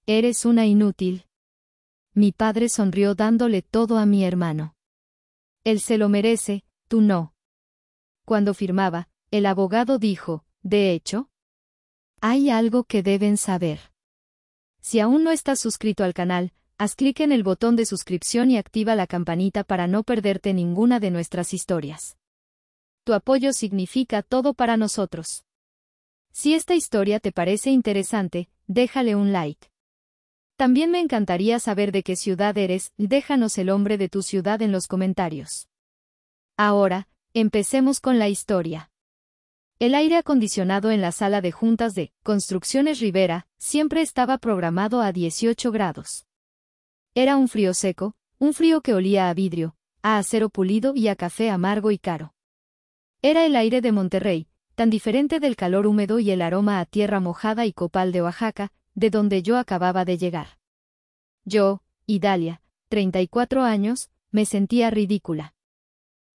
Eres una inútil. Mi padre sonrió dándole todo a mi hermano. Él se lo merece, tú no. Cuando firmaba, el abogado dijo, de hecho, hay algo que deben saber. Si aún no estás suscrito al canal, haz clic en el botón de suscripción y activa la campanita para no perderte ninguna de nuestras historias. Tu apoyo significa todo para nosotros. Si esta historia te parece interesante, déjale un like. También me encantaría saber de qué ciudad eres, déjanos el nombre de tu ciudad en los comentarios. Ahora, empecemos con la historia. El aire acondicionado en la sala de juntas de Construcciones Rivera siempre estaba programado a 18 grados. Era un frío seco, un frío que olía a vidrio, a acero pulido y a café amargo y caro. Era el aire de Monterrey, tan diferente del calor húmedo y el aroma a tierra mojada y copal de Oaxaca, de donde yo acababa de llegar. Yo, Idalia, 34 años, me sentía ridícula.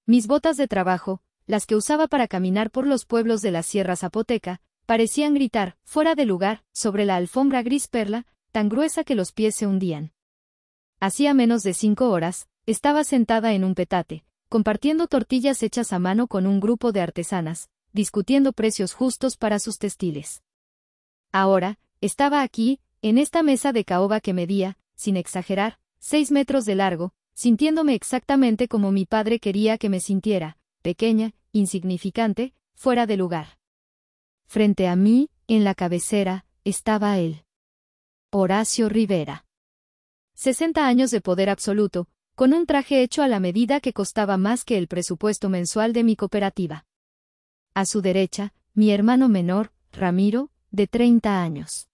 Mis botas de trabajo, las que usaba para caminar por los pueblos de la Sierra Zapoteca, parecían gritar, fuera de lugar, sobre la alfombra gris perla, tan gruesa que los pies se hundían. Hacía menos de 5 horas, estaba sentada en un petate, compartiendo tortillas hechas a mano con un grupo de artesanas, discutiendo precios justos para sus textiles. Ahora, estaba aquí, en esta mesa de caoba que medía, sin exagerar, 6 metros de largo, sintiéndome exactamente como mi padre quería que me sintiera, pequeña, insignificante, fuera de lugar. Frente a mí, en la cabecera, estaba él. Horacio Rivera. 60 años de poder absoluto, con un traje hecho a la medida que costaba más que el presupuesto mensual de mi cooperativa. A su derecha, mi hermano menor, Ramiro, de 30 años.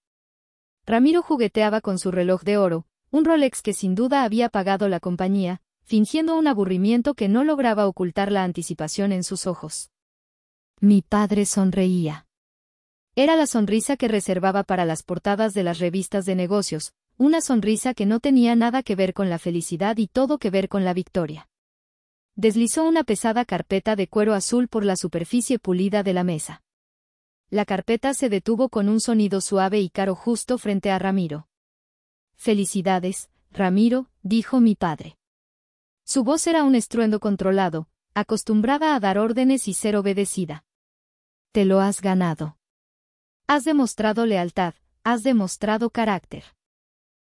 Ramiro jugueteaba con su reloj de oro, un Rolex que sin duda había pagado la compañía, fingiendo un aburrimiento que no lograba ocultar la anticipación en sus ojos. Mi padre sonreía. Era la sonrisa que reservaba para las portadas de las revistas de negocios, una sonrisa que no tenía nada que ver con la felicidad y todo que ver con la victoria. Deslizó una pesada carpeta de cuero azul por la superficie pulida de la mesa. La carpeta se detuvo con un sonido suave y caro justo frente a Ramiro. Felicidades, Ramiro, dijo mi padre. Su voz era un estruendo controlado, acostumbrada a dar órdenes y ser obedecida. Te lo has ganado. Has demostrado lealtad, has demostrado carácter.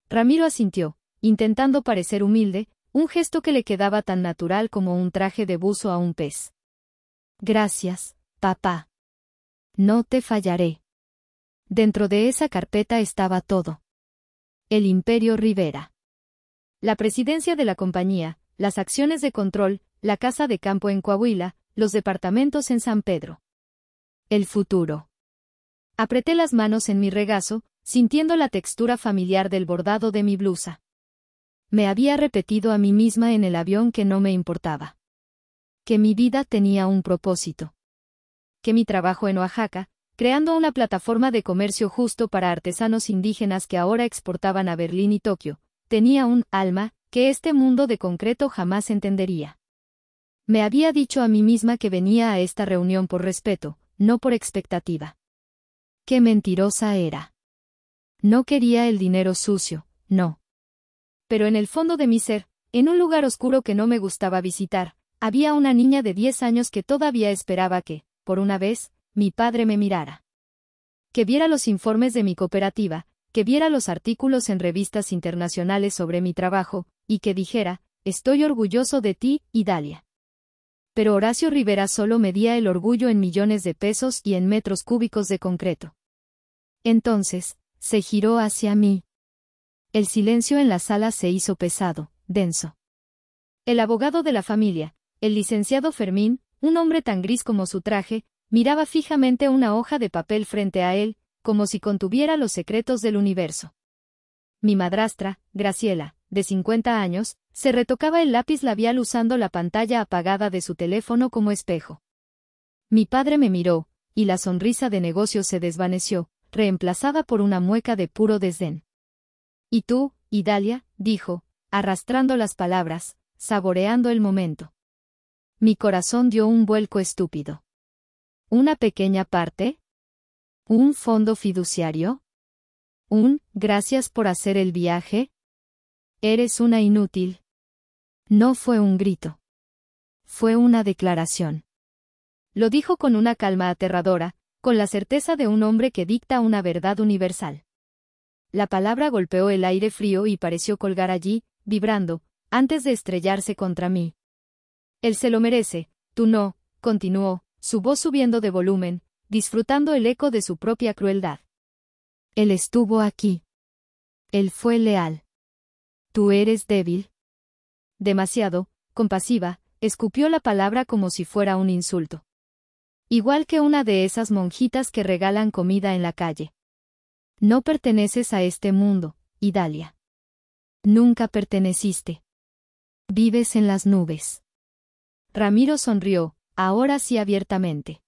Ramiro asintió, intentando parecer humilde, un gesto que le quedaba tan natural como un traje de buzo a un pez. Gracias, papá. No te fallaré. Dentro de esa carpeta estaba todo. El Imperio Rivera. La presidencia de la compañía, las acciones de control, la casa de campo en Coahuila, los departamentos en San Pedro. El futuro. Apreté las manos en mi regazo, sintiendo la textura familiar del bordado de mi blusa. Me había repetido a mí misma en el avión que no me importaba. Que mi vida tenía un propósito. Que mi trabajo en Oaxaca, creando una plataforma de comercio justo para artesanos indígenas que ahora exportaban a Berlín y Tokio, tenía un alma que este mundo de concreto jamás entendería. Me había dicho a mí misma que venía a esta reunión por respeto, no por expectativa. Qué mentirosa era. No quería el dinero sucio, no. Pero en el fondo de mi ser, en un lugar oscuro que no me gustaba visitar, había una niña de 10 años que todavía esperaba que, por una vez, mi padre me mirara. Que viera los informes de mi cooperativa, que viera los artículos en revistas internacionales sobre mi trabajo, y que dijera, estoy orgulloso de ti, Idalia. Pero Horacio Rivera solo medía el orgullo en millones de pesos y en metros cúbicos de concreto. Entonces, se giró hacia mí. El silencio en la sala se hizo pesado, denso. El abogado de la familia, el licenciado Fermín, un hombre tan gris como su traje, miraba fijamente una hoja de papel frente a él, como si contuviera los secretos del universo. Mi madrastra, Graciela, de 50 años, se retocaba el lápiz labial usando la pantalla apagada de su teléfono como espejo. Mi padre me miró, y la sonrisa de negocio se desvaneció, reemplazada por una mueca de puro desdén. «¿Y tú, Idalia?», dijo, arrastrando las palabras, saboreando el momento. Mi corazón dio un vuelco estúpido. ¿Una pequeña parte? ¿Un fondo fiduciario? Gracias por hacer el viaje. Eres una inútil. No fue un grito. Fue una declaración. Lo dijo con una calma aterradora, con la certeza de un hombre que dicta una verdad universal. La palabra golpeó el aire frío y pareció colgar allí, vibrando, antes de estrellarse contra mí. Él se lo merece, tú no, continuó, su voz subiendo de volumen, disfrutando el eco de su propia crueldad. Él estuvo aquí. Él fue leal. Tú eres débil. Demasiado, compasiva, escupió la palabra como si fuera un insulto. Igual que una de esas monjitas que regalan comida en la calle. No perteneces a este mundo, Idalia. Nunca perteneciste. Vives en las nubes. Ramiro sonrió, ahora sí abiertamente.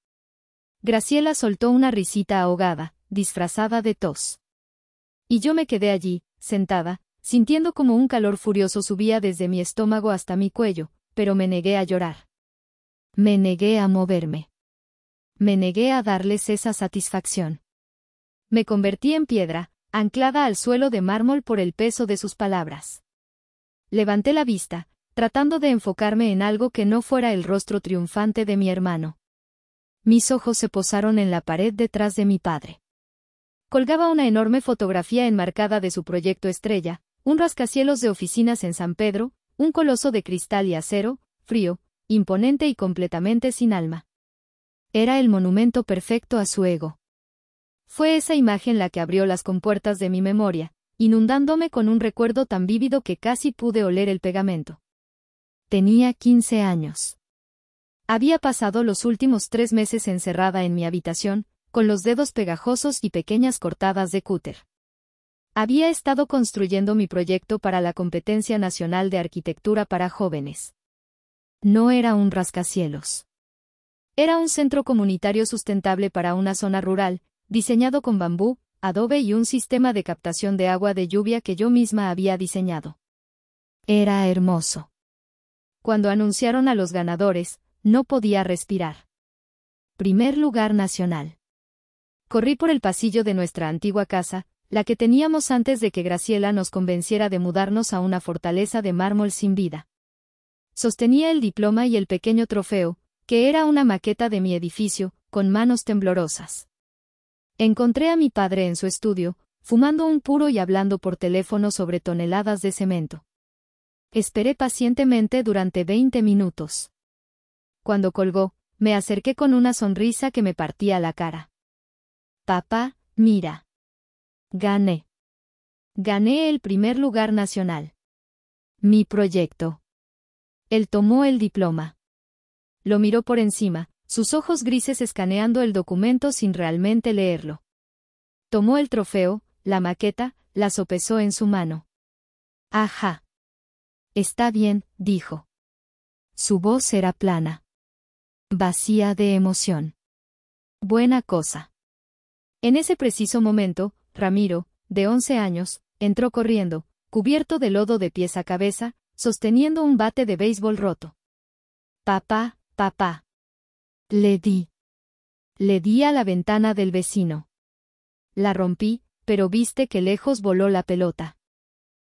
Graciela soltó una risita ahogada, disfrazada de tos. Y yo me quedé allí, sentada, sintiendo como un calor furioso subía desde mi estómago hasta mi cuello, pero me negué a llorar. Me negué a moverme. Me negué a darles esa satisfacción. Me convertí en piedra, anclada al suelo de mármol por el peso de sus palabras. Levanté la vista, tratando de enfocarme en algo que no fuera el rostro triunfante de mi hermano. Mis ojos se posaron en la pared detrás de mi padre. Colgaba una enorme fotografía enmarcada de su proyecto estrella, un rascacielos de oficinas en San Pedro, un coloso de cristal y acero, frío, imponente y completamente sin alma. Era el monumento perfecto a su ego. Fue esa imagen la que abrió las compuertas de mi memoria, inundándome con un recuerdo tan vívido que casi pude oler el pegamento. Tenía 15 años. Había pasado los últimos 3 meses encerrada en mi habitación, con los dedos pegajosos y pequeñas cortadas de cúter. Había estado construyendo mi proyecto para la Competencia Nacional de Arquitectura para Jóvenes. No era un rascacielos. Era un centro comunitario sustentable para una zona rural, diseñado con bambú, adobe y un sistema de captación de agua de lluvia que yo misma había diseñado. Era hermoso. Cuando anunciaron a los ganadores, no podía respirar. Primer lugar nacional. Corrí por el pasillo de nuestra antigua casa, la que teníamos antes de que Graciela nos convenciera de mudarnos a una fortaleza de mármol sin vida. Sostenía el diploma y el pequeño trofeo, que era una maqueta de mi edificio, con manos temblorosas. Encontré a mi padre en su estudio, fumando un puro y hablando por teléfono sobre toneladas de cemento. Esperé pacientemente durante 20 minutos. Cuando colgó, me acerqué con una sonrisa que me partía la cara. Papá, mira. Gané. Gané el primer lugar nacional. Mi proyecto. Él tomó el diploma. Lo miró por encima, sus ojos grises escaneando el documento sin realmente leerlo. Tomó el trofeo, la maqueta, la sopesó en su mano. Ajá. Está bien, dijo. Su voz era plana. Vacía de emoción. Buena cosa. En ese preciso momento, Ramiro, de 11 años, entró corriendo, cubierto de lodo de pies a cabeza, sosteniendo un bate de béisbol roto. Papá, papá. Le di. Le di a la ventana del vecino. La rompí, pero viste que lejos voló la pelota.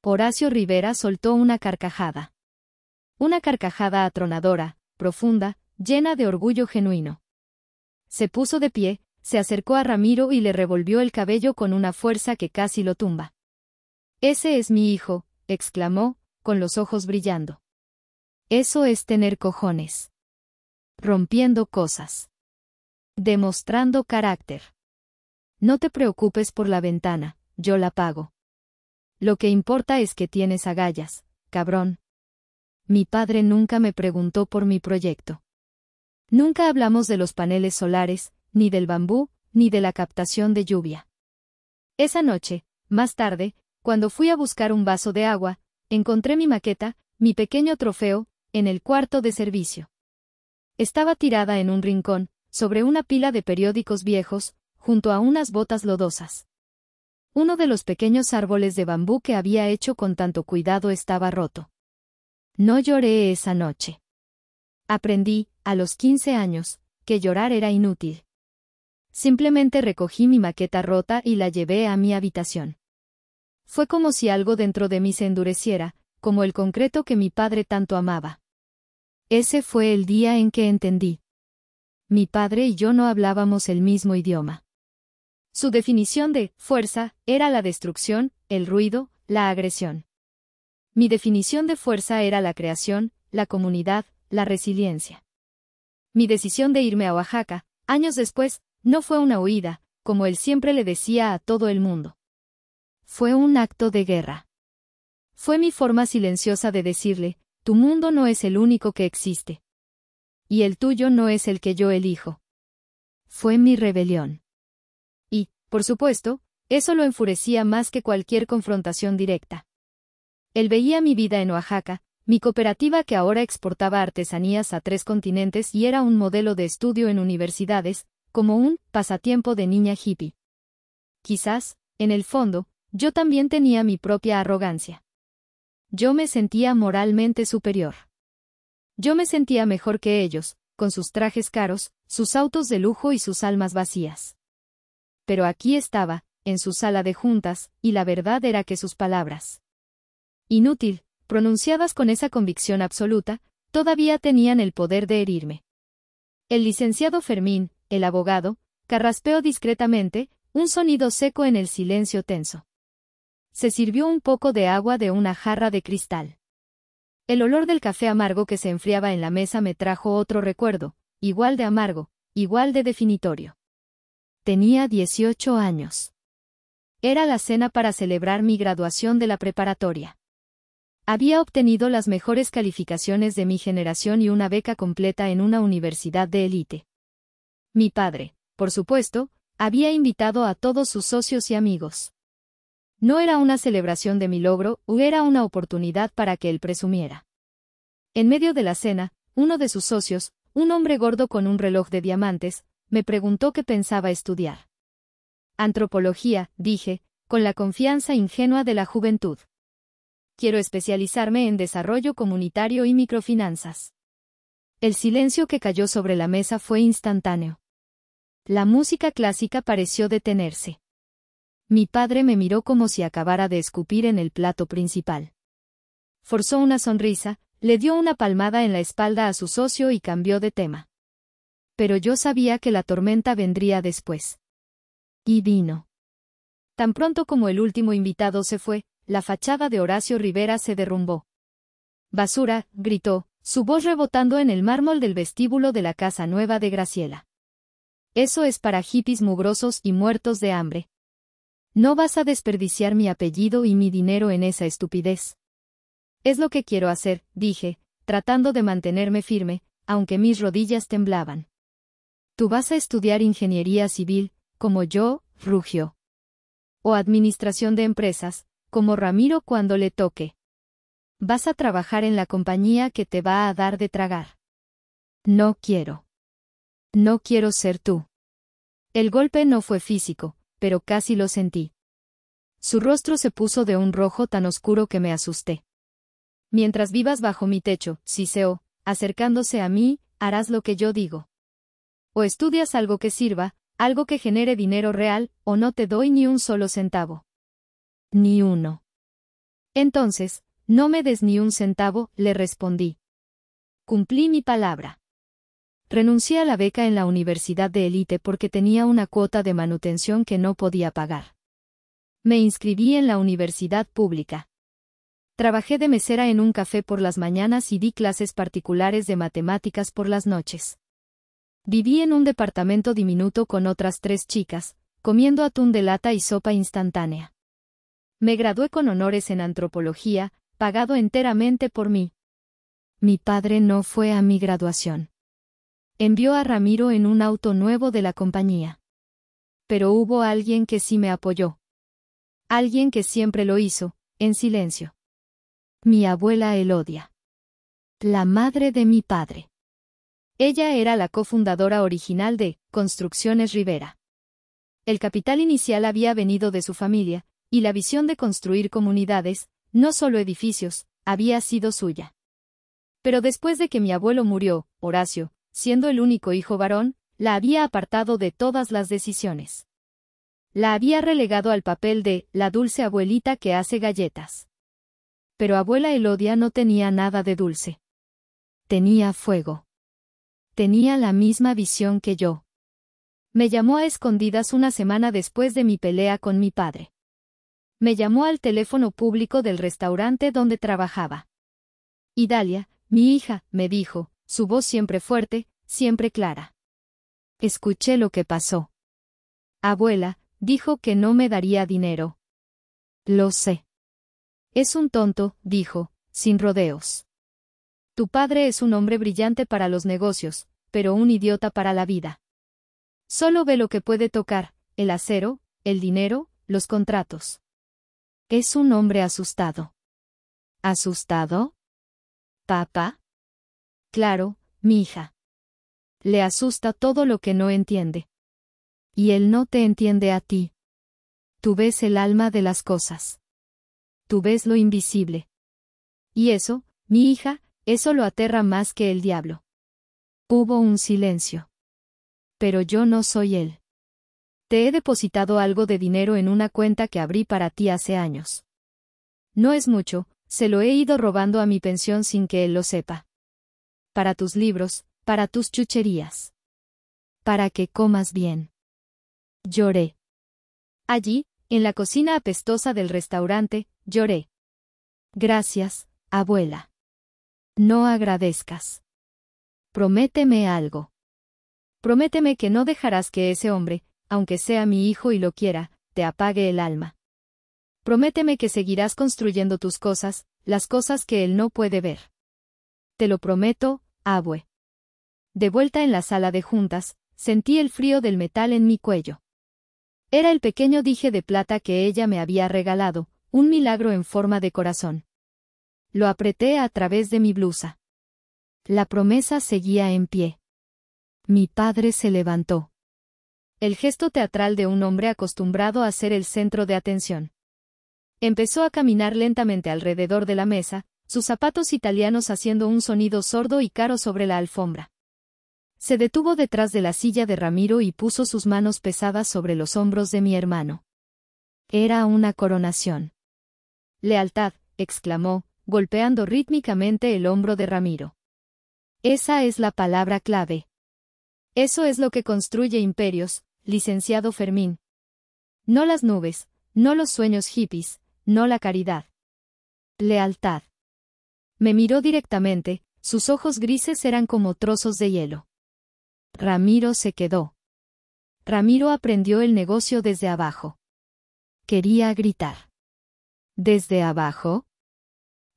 Horacio Rivera soltó una carcajada. Una carcajada atronadora, profunda, llena de orgullo genuino. Se puso de pie, se acercó a Ramiro y le revolvió el cabello con una fuerza que casi lo tumba. Ese es mi hijo, exclamó, con los ojos brillando. Eso es tener cojones. Rompiendo cosas. Demostrando carácter. No te preocupes por la ventana, yo la pago. Lo que importa es que tienes agallas, cabrón. Mi padre nunca me preguntó por mi proyecto. Nunca hablamos de los paneles solares, ni del bambú, ni de la captación de lluvia. Esa noche, más tarde, cuando fui a buscar un vaso de agua, encontré mi maqueta, mi pequeño trofeo, en el cuarto de servicio. Estaba tirada en un rincón, sobre una pila de periódicos viejos, junto a unas botas lodosas. Uno de los pequeños árboles de bambú que había hecho con tanto cuidado estaba roto. No lloré esa noche. Aprendí, a los 15 años, que llorar era inútil. Simplemente recogí mi maqueta rota y la llevé a mi habitación. Fue como si algo dentro de mí se endureciera, como el concreto que mi padre tanto amaba. Ese fue el día en que entendí. Mi padre y yo no hablábamos el mismo idioma. Su definición de fuerza era la destrucción, el ruido, la agresión. Mi definición de fuerza era la creación, la comunidad, la resiliencia. Mi decisión de irme a Oaxaca, años después, no fue una huida, como él siempre le decía a todo el mundo. Fue un acto de guerra. Fue mi forma silenciosa de decirle, tu mundo no es el único que existe. Y el tuyo no es el que yo elijo. Fue mi rebelión. Y, por supuesto, eso lo enfurecía más que cualquier confrontación directa. Él veía mi vida en Oaxaca, mi cooperativa que ahora exportaba artesanías a 3 continentes y era un modelo de estudio en universidades, como un pasatiempo de niña hippie. Quizás, en el fondo, yo también tenía mi propia arrogancia. Yo me sentía moralmente superior. Yo me sentía mejor que ellos, con sus trajes caros, sus autos de lujo y sus almas vacías. Pero aquí estaba, en su sala de juntas, y la verdad era que sus palabras, inútil, pronunciadas con esa convicción absoluta, todavía tenían el poder de herirme. El licenciado Fermín, el abogado, carraspeó discretamente, un sonido seco en el silencio tenso. Se sirvió un poco de agua de una jarra de cristal. El olor del café amargo que se enfriaba en la mesa me trajo otro recuerdo, igual de amargo, igual de definitorio. Tenía 18 años. Era la cena para celebrar mi graduación de la preparatoria. Había obtenido las mejores calificaciones de mi generación y una beca completa en una universidad de élite. Mi padre, por supuesto, había invitado a todos sus socios y amigos. No era una celebración de mi logro, o era una oportunidad para que él presumiera. En medio de la cena, uno de sus socios, un hombre gordo con un reloj de diamantes, me preguntó qué pensaba estudiar. Antropología, dije, con la confianza ingenua de la juventud. Quiero especializarme en desarrollo comunitario y microfinanzas. El silencio que cayó sobre la mesa fue instantáneo. La música clásica pareció detenerse. Mi padre me miró como si acabara de escupir en el plato principal. Forzó una sonrisa, le dio una palmada en la espalda a su socio y cambió de tema. Pero yo sabía que la tormenta vendría después. Y vino. Tan pronto como el último invitado se fue, la fachada de Horacio Rivera se derrumbó. «Basura», gritó, su voz rebotando en el mármol del vestíbulo de la casa nueva de Graciela. «Eso es para hippies mugrosos y muertos de hambre. No vas a desperdiciar mi apellido y mi dinero en esa estupidez». «Es lo que quiero hacer», dije, tratando de mantenerme firme, aunque mis rodillas temblaban. «Tú vas a estudiar ingeniería civil, como yo», rugió. «O administración de empresas, como Ramiro cuando le toque. Vas a trabajar en la compañía que te va a dar de tragar». «No quiero. No quiero ser tú». El golpe no fue físico, pero casi lo sentí. Su rostro se puso de un rojo tan oscuro que me asusté. «Mientras vivas bajo mi techo», siseó, acercándose a mí, «harás lo que yo digo. O estudias algo que sirva, algo que genere dinero real, o no te doy ni un solo centavo». «Ni uno». «Entonces, no me des ni un centavo», le respondí. Cumplí mi palabra. Renuncié a la beca en la universidad de élite porque tenía una cuota de manutención que no podía pagar. Me inscribí en la universidad pública. Trabajé de mesera en un café por las mañanas y di clases particulares de matemáticas por las noches. Viví en un departamento diminuto con otras 3 chicas, comiendo atún de lata y sopa instantánea. Me gradué con honores en antropología, pagado enteramente por mí. Mi padre no fue a mi graduación. Envió a Ramiro en un auto nuevo de la compañía. Pero hubo alguien que sí me apoyó. Alguien que siempre lo hizo, en silencio. Mi abuela Elodia. La madre de mi padre. Ella era la cofundadora original de Construcciones Rivera. El capital inicial había venido de su familia, y la visión de construir comunidades, no solo edificios, había sido suya. Pero después de que mi abuelo murió, Horacio, siendo el único hijo varón, la había apartado de todas las decisiones. La había relegado al papel de la dulce abuelita que hace galletas. Pero abuela Elodia no tenía nada de dulce. Tenía fuego. Tenía la misma visión que yo. Me llamó a escondidas una semana después de mi pelea con mi padre. Me llamó al teléfono público del restaurante donde trabajaba. Idalia, mi hija, me dijo, su voz siempre fuerte, siempre clara. Escuché lo que pasó. Abuela, dijo que no me daría dinero. Lo sé. Es un tonto, dijo, sin rodeos. Tu padre es un hombre brillante para los negocios, pero un idiota para la vida. Solo ve lo que puede tocar, el acero, el dinero, los contratos. Es un hombre asustado. ¿Asustado? ¿Papá? Claro, mi hija. Le asusta todo lo que no entiende. Y él no te entiende a ti. Tú ves el alma de las cosas. Tú ves lo invisible. Y eso, mi hija, eso lo aterra más que el diablo. Hubo un silencio. Pero yo no soy él. Te he depositado algo de dinero en una cuenta que abrí para ti hace años. No es mucho, se lo he ido robando a mi pensión sin que él lo sepa. Para tus libros, para tus chucherías. Para que comas bien. Lloré. Allí, en la cocina apestosa del restaurante, lloré. Gracias, abuela. No agradezcas. Prométeme algo. Prométeme que no dejarás que ese hombre, aunque sea mi hijo y lo quiera, te apague el alma. Prométeme que seguirás construyendo tus cosas, las cosas que él no puede ver. Te lo prometo, abue. De vuelta en la sala de juntas, sentí el frío del metal en mi cuello. Era el pequeño dije de plata que ella me había regalado, un milagro en forma de corazón. Lo apreté a través de mi blusa. La promesa seguía en pie. Mi padre se levantó. El gesto teatral de un hombre acostumbrado a ser el centro de atención. Empezó a caminar lentamente alrededor de la mesa, sus zapatos italianos haciendo un sonido sordo y caro sobre la alfombra. Se detuvo detrás de la silla de Ramiro y puso sus manos pesadas sobre los hombros de mi hermano. Era una coronación. Lealtad, exclamó, golpeando rítmicamente el hombro de Ramiro. Esa es la palabra clave. Eso es lo que construye imperios, licenciado Fermín. No las nubes, no los sueños hippies, no la caridad. Lealtad. Me miró directamente, sus ojos grises eran como trozos de hielo. Ramiro se quedó. Ramiro aprendió el negocio desde abajo. Quería gritar. ¿Desde abajo?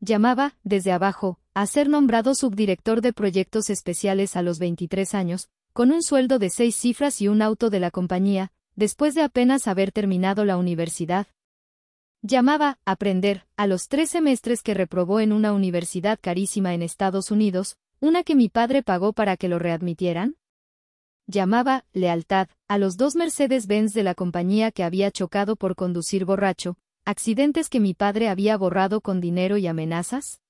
Llamaba, desde abajo, a ser nombrado subdirector de proyectos especiales a los 23 años, con un sueldo de 6 cifras y un auto de la compañía, después de apenas haber terminado la universidad. Llamaba, aprender, a los 3 semestres que reprobó en una universidad carísima en Estados Unidos, una que mi padre pagó para que lo readmitieran. Llamaba, lealtad, a los 2 Mercedes-Benz de la compañía que había chocado por conducir borracho, accidentes que mi padre había borrado con dinero y amenazas.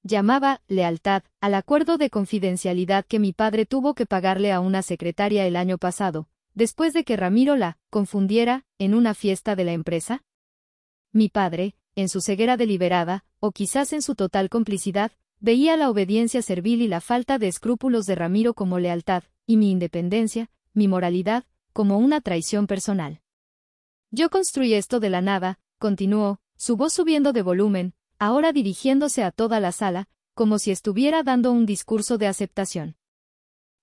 Llamaba, lealtad, al acuerdo de confidencialidad que mi padre tuvo que pagarle a una secretaria el año pasado, después de que Ramiro la confundiera en una fiesta de la empresa. Mi padre, en su ceguera deliberada, o quizás en su total complicidad, veía la obediencia servil y la falta de escrúpulos de Ramiro como lealtad, y mi independencia, mi moralidad, como una traición personal. Yo construí esto de la nada, continuó, su voz subiendo de volumen, ahora dirigiéndose a toda la sala, como si estuviera dando un discurso de aceptación.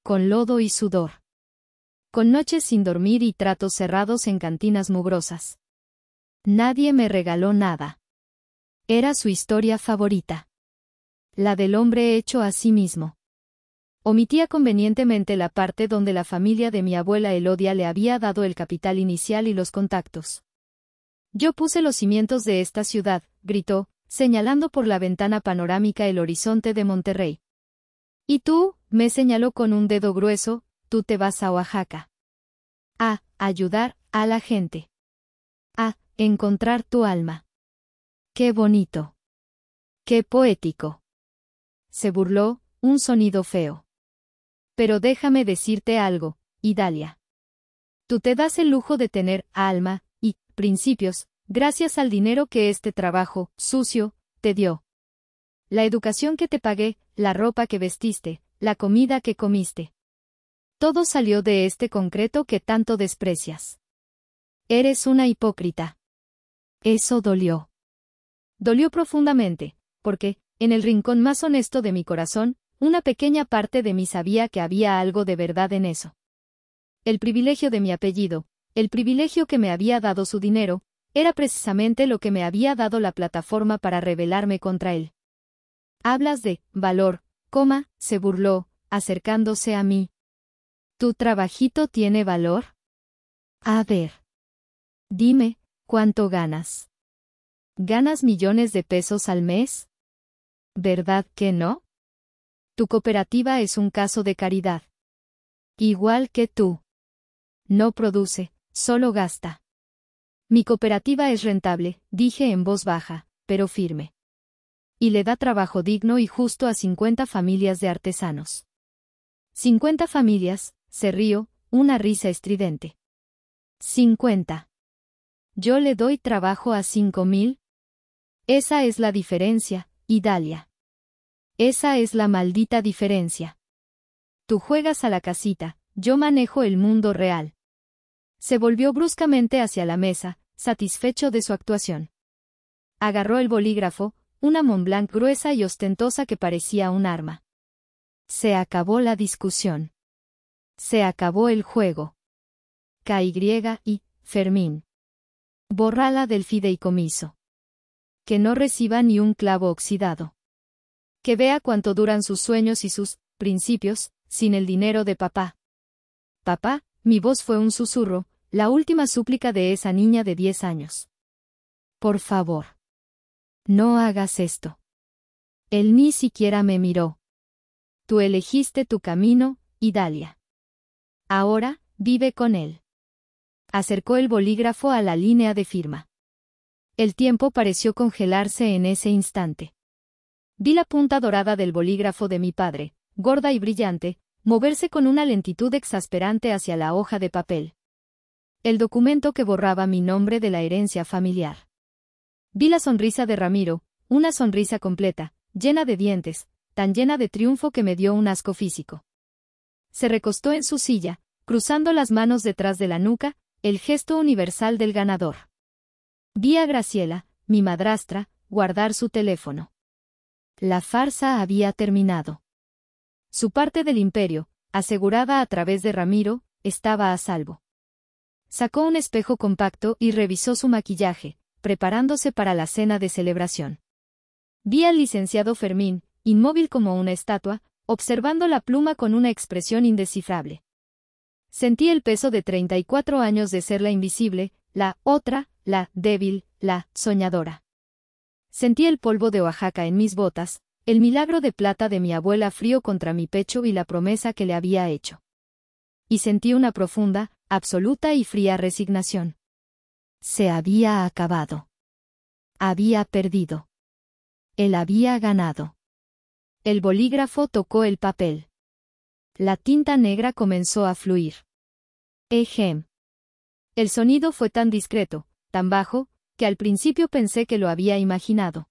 Con lodo y sudor. Con noches sin dormir y tratos cerrados en cantinas mugrosas. Nadie me regaló nada. Era su historia favorita. La del hombre hecho a sí mismo. Omitía convenientemente la parte donde la familia de mi abuela Elodia le había dado el capital inicial y los contactos. Yo puse los cimientos de esta ciudad, gritó, señalando por la ventana panorámica el horizonte de Monterrey. Y tú, me señaló con un dedo grueso, tú te vas a Oaxaca. A ayudar a la gente. A encontrar tu alma. ¡Qué bonito! ¡Qué poético! Se burló, un sonido feo. Pero déjame decirte algo, Idalia. Tú te das el lujo de tener alma y principios, gracias al dinero que este trabajo sucio te dio. La educación que te pagué, la ropa que vestiste, la comida que comiste. Todo salió de este concreto que tanto desprecias. Eres una hipócrita. Eso dolió. Dolió profundamente, porque, en el rincón más honesto de mi corazón, una pequeña parte de mí sabía que había algo de verdad en eso. El privilegio de mi apellido, el privilegio que me había dado su dinero, era precisamente lo que me había dado la plataforma para rebelarme contra él. Hablas de valor, se burló, acercándose a mí. ¿Tu trabajito tiene valor? A ver. Dime, ¿cuánto ganas? ¿Ganas millones de pesos al mes? ¿Verdad que no? Tu cooperativa es un caso de caridad. Igual que tú. No produce, solo gasta. Mi cooperativa es rentable, dije en voz baja, pero firme. Y le da trabajo digno y justo a 50 familias de artesanos. 50 familias, se rió, una risa estridente. 50. ¿Yo le doy trabajo a 5,000? Esa es la diferencia, Idalia. Esa es la maldita diferencia. Tú juegas a la casita, yo manejo el mundo real. Se volvió bruscamente hacia la mesa, satisfecho de su actuación. Agarró el bolígrafo, una Montblanc gruesa y ostentosa que parecía un arma. Se acabó la discusión. Se acabó el juego. KY, Fermín. Bórrala del fideicomiso. Que no reciba ni un clavo oxidado. Que vea cuánto duran sus sueños y sus principios, sin el dinero de papá. Papá, mi voz fue un susurro, la última súplica de esa niña de 10 años. Por favor. No hagas esto. Él ni siquiera me miró. Tú elegiste tu camino, Idalia. Ahora, vive con él. Acercó el bolígrafo a la línea de firma. El tiempo pareció congelarse en ese instante. Vi la punta dorada del bolígrafo de mi padre, gorda y brillante, moverse con una lentitud exasperante hacia la hoja de papel. El documento que borraba mi nombre de la herencia familiar. Vi la sonrisa de Ramiro, una sonrisa completa, llena de dientes, tan llena de triunfo que me dio un asco físico. Se recostó en su silla, cruzando las manos detrás de la nuca, el gesto universal del ganador. Vi a Graciela, mi madrastra, guardar su teléfono. La farsa había terminado. Su parte del imperio, asegurada a través de Ramiro, estaba a salvo. Sacó un espejo compacto y revisó su maquillaje, preparándose para la cena de celebración. Vi al licenciado Fermín, inmóvil como una estatua, observando la pluma con una expresión indescifrable. Sentí el peso de 34 años de ser la invisible, la otra, la débil, la soñadora. Sentí el polvo de Oaxaca en mis botas, el milagro de plata de mi abuela frío contra mi pecho y la promesa que le había hecho. Y sentí una profunda, absoluta y fría resignación. Se había acabado. Había perdido. Él había ganado. El bolígrafo tocó el papel. La tinta negra comenzó a fluir. Ejem. El sonido fue tan discreto, tan bajo, que al principio pensé que lo había imaginado.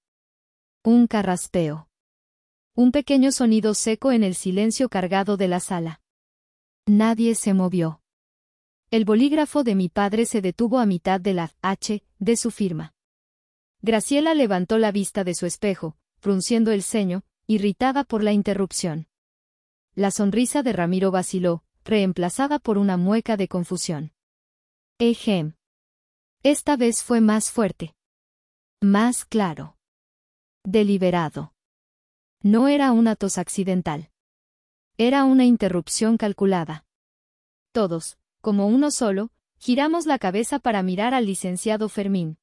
Un carraspeo. Un pequeño sonido seco en el silencio cargado de la sala. Nadie se movió. El bolígrafo de mi padre se detuvo a mitad de la H de su firma. Graciela levantó la vista de su espejo, frunciendo el ceño, irritada por la interrupción. La sonrisa de Ramiro vaciló, reemplazada por una mueca de confusión. Ejem. Esta vez fue más fuerte. Más claro. Deliberado. No era una tos accidental. Era una interrupción calculada. Todos, como uno solo, giramos la cabeza para mirar al licenciado Fermín.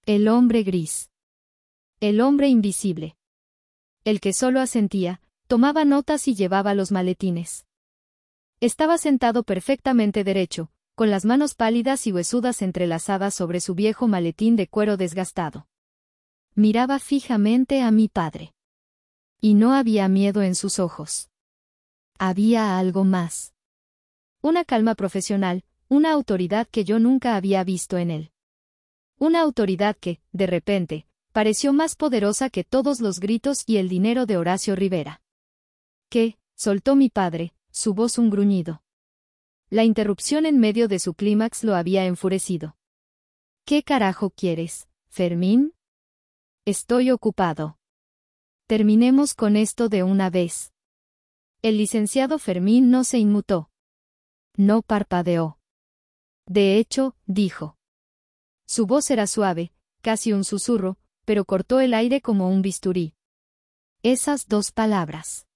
El hombre gris. El hombre invisible. El que solo asentía, tomaba notas y llevaba los maletines. Estaba sentado perfectamente derecho, con las manos pálidas y huesudas entrelazadas sobre su viejo maletín de cuero desgastado. Miraba fijamente a mi padre. Y no había miedo en sus ojos. Había algo más. Una calma profesional, una autoridad que yo nunca había visto en él. Una autoridad que, de repente, pareció más poderosa que todos los gritos y el dinero de Horacio Rivera. ¿Qué? Soltó mi padre, su voz un gruñido. La interrupción en medio de su clímax lo había enfurecido. ¿Qué carajo quieres, Fermín? Estoy ocupado. Terminemos con esto de una vez. El licenciado Fermín no se inmutó. No parpadeó. De hecho, dijo. Su voz era suave, casi un susurro, pero cortó el aire como un bisturí. Esas dos palabras.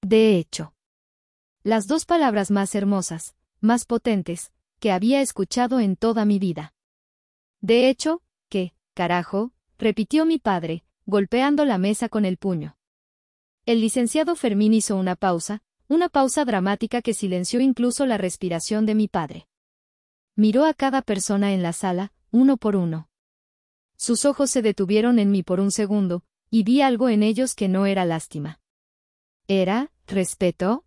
De hecho. Las dos palabras más hermosas, más potentes, que había escuchado en toda mi vida. De hecho, ¿qué, carajo?, repitió mi padre, golpeando la mesa con el puño. El licenciado Fermín hizo una pausa dramática que silenció incluso la respiración de mi padre. Miró a cada persona en la sala, uno por uno. Sus ojos se detuvieron en mí por un segundo, y vi algo en ellos que no era lástima. ¿Era respeto?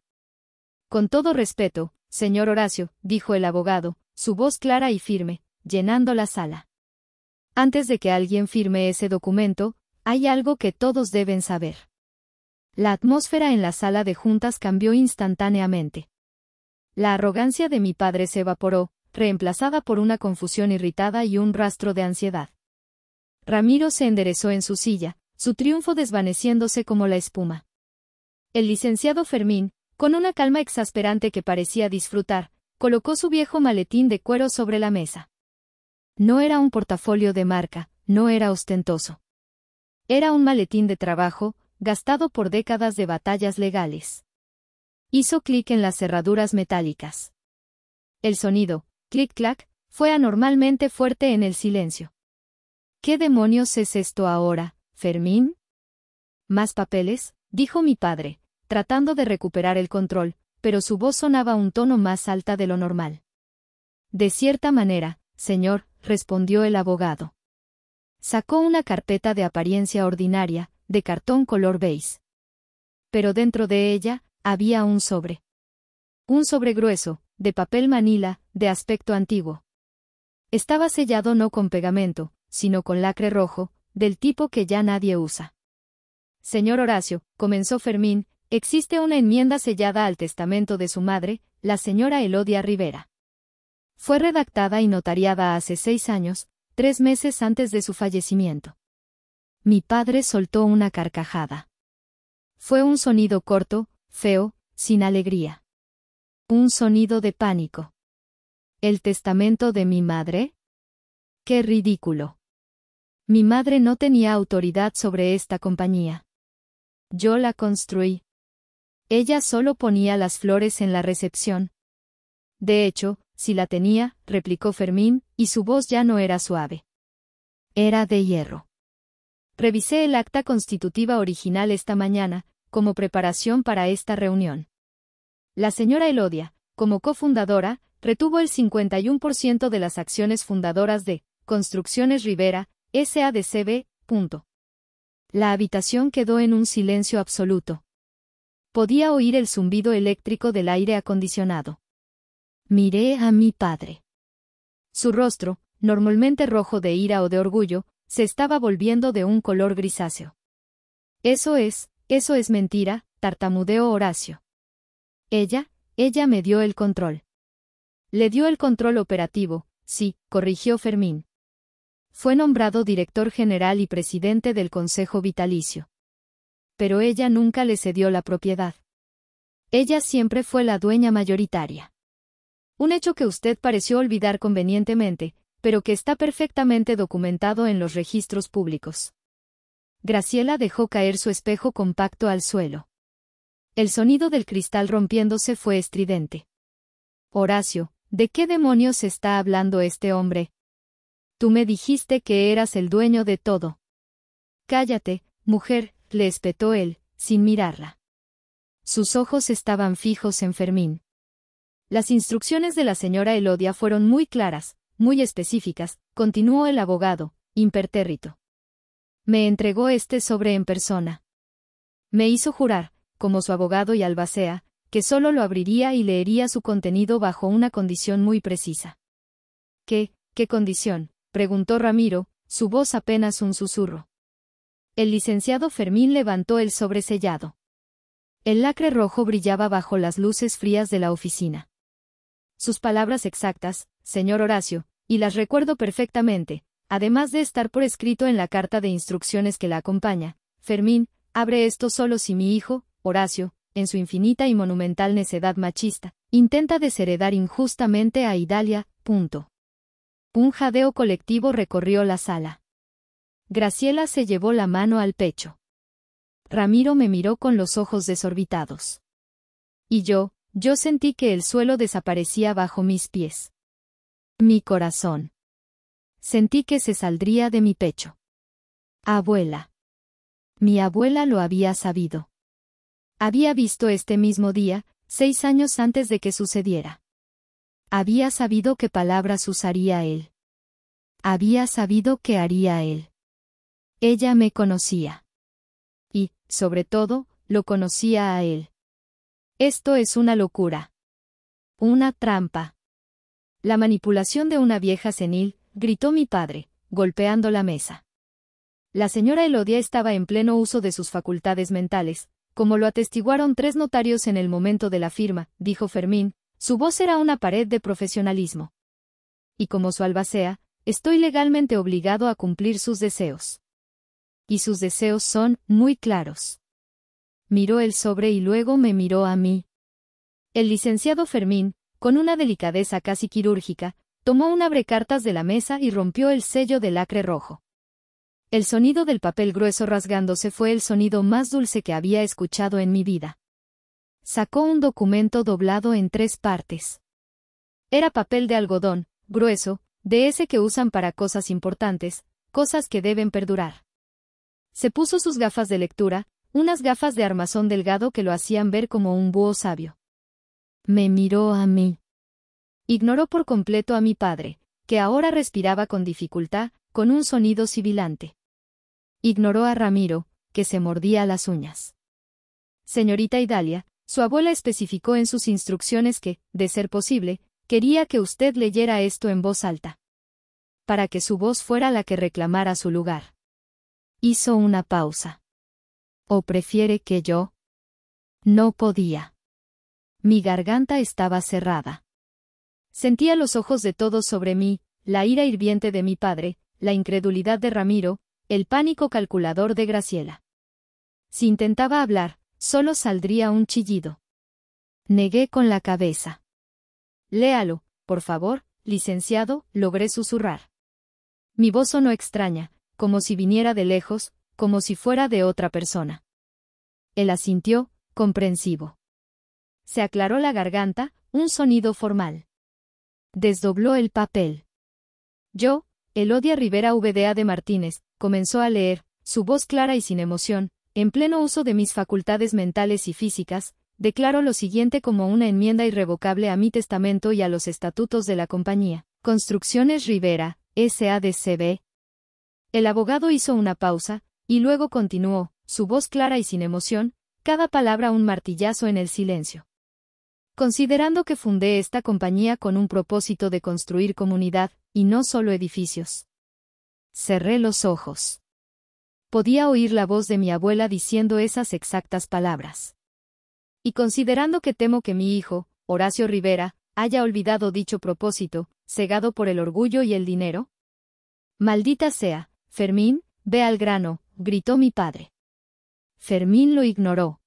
Con todo respeto, señor Horacio, dijo el abogado, su voz clara y firme, llenando la sala. Antes de que alguien firme ese documento, hay algo que todos deben saber. La atmósfera en la sala de juntas cambió instantáneamente. La arrogancia de mi padre se evaporó, reemplazada por una confusión irritada y un rastro de ansiedad. Ramiro se enderezó en su silla, su triunfo desvaneciéndose como la espuma. El licenciado Fermín, con una calma exasperante que parecía disfrutar, colocó su viejo maletín de cuero sobre la mesa. No era un portafolio de marca, no era ostentoso. Era un maletín de trabajo, gastado por décadas de batallas legales. Hizo clic en las cerraduras metálicas. El sonido, clic-clac, fue anormalmente fuerte en el silencio. ¿Qué demonios es esto ahora, Fermín? ¿Más papeles?, dijo mi padre, tratando de recuperar el control, pero su voz sonaba un tono más alta de lo normal. De cierta manera, señor, respondió el abogado. Sacó una carpeta de apariencia ordinaria, de cartón color beige. Pero dentro de ella, había un sobre. Un sobre grueso, de papel manila, de aspecto antiguo. Estaba sellado no con pegamento, sino con lacre rojo, del tipo que ya nadie usa. Señor Horacio, comenzó Fermín, existe una enmienda sellada al testamento de su madre, la señora Elodia Rivera. Fue redactada y notariada hace 6 años, 3 meses antes de su fallecimiento. Mi padre soltó una carcajada. Fue un sonido corto, feo, sin alegría. Un sonido de pánico. ¿El testamento de mi madre? ¡Qué ridículo! Mi madre no tenía autoridad sobre esta compañía. Yo la construí. Ella solo ponía las flores en la recepción. De hecho, si la tenía, replicó Fermín, y su voz ya no era suave. Era de hierro. Revisé el acta constitutiva original esta mañana, como preparación para esta reunión. La señora Elodia, como cofundadora, retuvo el 51% de las acciones fundadoras de Construcciones Rivera, S.A.D.C.B. La habitación quedó en un silencio absoluto. Podía oír el zumbido eléctrico del aire acondicionado. Miré a mi padre. Su rostro, normalmente rojo de ira o de orgullo, se estaba volviendo de un color grisáceo. Eso es mentira, tartamudeó Horacio. Ella me dio el control. Le dio el control operativo, sí, corrigió Fermín. Fue nombrado director general y presidente del Consejo Vitalicio. Pero ella nunca le cedió la propiedad. Ella siempre fue la dueña mayoritaria. Un hecho que usted pareció olvidar convenientemente, pero que está perfectamente documentado en los registros públicos. Graciela dejó caer su espejo compacto al suelo. El sonido del cristal rompiéndose fue estridente. Horacio, ¿de qué demonios está hablando este hombre? Tú me dijiste que eras el dueño de todo. Cállate, mujer, le espetó él, sin mirarla. Sus ojos estaban fijos en Fermín. Las instrucciones de la señora Elodia fueron muy claras, muy específicas, continuó el abogado, impertérrito. Me entregó este sobre en persona. Me hizo jurar, como su abogado y albacea, que solo lo abriría y leería su contenido bajo una condición muy precisa. ¿Qué condición?, preguntó Ramiro, su voz apenas un susurro. El licenciado Fermín levantó el sobresellado. El lacre rojo brillaba bajo las luces frías de la oficina. Sus palabras exactas, señor Horacio, y las recuerdo perfectamente, además de estar por escrito en la carta de instrucciones que la acompaña. Fermín, abre esto solo si mi hijo, Horacio, en su infinita y monumental necedad machista, intenta desheredar injustamente a Idalia. Un jadeo colectivo recorrió la sala. Graciela se llevó la mano al pecho. Ramiro me miró con los ojos desorbitados. Y yo sentí que el suelo desaparecía bajo mis pies. Mi corazón. Sentí que se saldría de mi pecho. Abuela. Mi abuela lo había sabido. Había visto este mismo día, 6 años antes de que sucediera. Había sabido qué palabras usaría él. Había sabido qué haría él. Ella me conocía. Y, sobre todo, lo conocía a él. Esto es una locura. Una trampa. La manipulación de una vieja senil, gritó mi padre, golpeando la mesa. La señora Elodia estaba en pleno uso de sus facultades mentales, como lo atestiguaron 3 notarios en el momento de la firma, dijo Fermín, su voz era una pared de profesionalismo. Y como su albacea, estoy legalmente obligado a cumplir sus deseos. Y sus deseos son muy claros. Miró el sobre y luego me miró a mí. El licenciado Fermín, con una delicadeza casi quirúrgica, tomó un abrecartas de la mesa y rompió el sello de lacre rojo. El sonido del papel grueso rasgándose fue el sonido más dulce que había escuchado en mi vida. Sacó un documento doblado en 3 partes. Era papel de algodón, grueso, de ese que usan para cosas importantes, cosas que deben perdurar. Se puso sus gafas de lectura, unas gafas de armazón delgado que lo hacían ver como un búho sabio. Me miró a mí. Ignoró por completo a mi padre, que ahora respiraba con dificultad, con un sonido sibilante. Ignoró a Ramiro, que se mordía las uñas. Señorita Idalia, su abuela especificó en sus instrucciones que, de ser posible, quería que usted leyera esto en voz alta. Para que su voz fuera la que reclamara su lugar. Hizo una pausa. ¿O prefiere que yo? No podía. Mi garganta estaba cerrada. Sentía los ojos de todos sobre mí, la ira hirviente de mi padre, la incredulidad de Ramiro, el pánico calculador de Graciela. Si intentaba hablar, solo saldría un chillido. Negué con la cabeza. Léalo, por favor, licenciado, logré susurrar. Mi voz sonó extraña, como si viniera de lejos, como si fuera de otra persona. Él asintió, comprensivo. Se aclaró la garganta, un sonido formal. Desdobló el papel. Yo, Elodia Rivera VDA de Martínez, comenzó a leer, su voz clara y sin emoción, en pleno uso de mis facultades mentales y físicas, declaro lo siguiente como una enmienda irrevocable a mi testamento y a los estatutos de la compañía. Construcciones Rivera, S.A.D.C.B. El abogado hizo una pausa, y luego continuó, su voz clara y sin emoción, cada palabra un martillazo en el silencio. Considerando que fundé esta compañía con un propósito de construir comunidad, y no solo edificios. Cerré los ojos. Podía oír la voz de mi abuela diciendo esas exactas palabras. Y considerando que temo que mi hijo, Horacio Rivera, haya olvidado dicho propósito, cegado por el orgullo y el dinero. Maldita sea, Fermín, ve al grano, gritó mi padre. Fermín lo ignoró.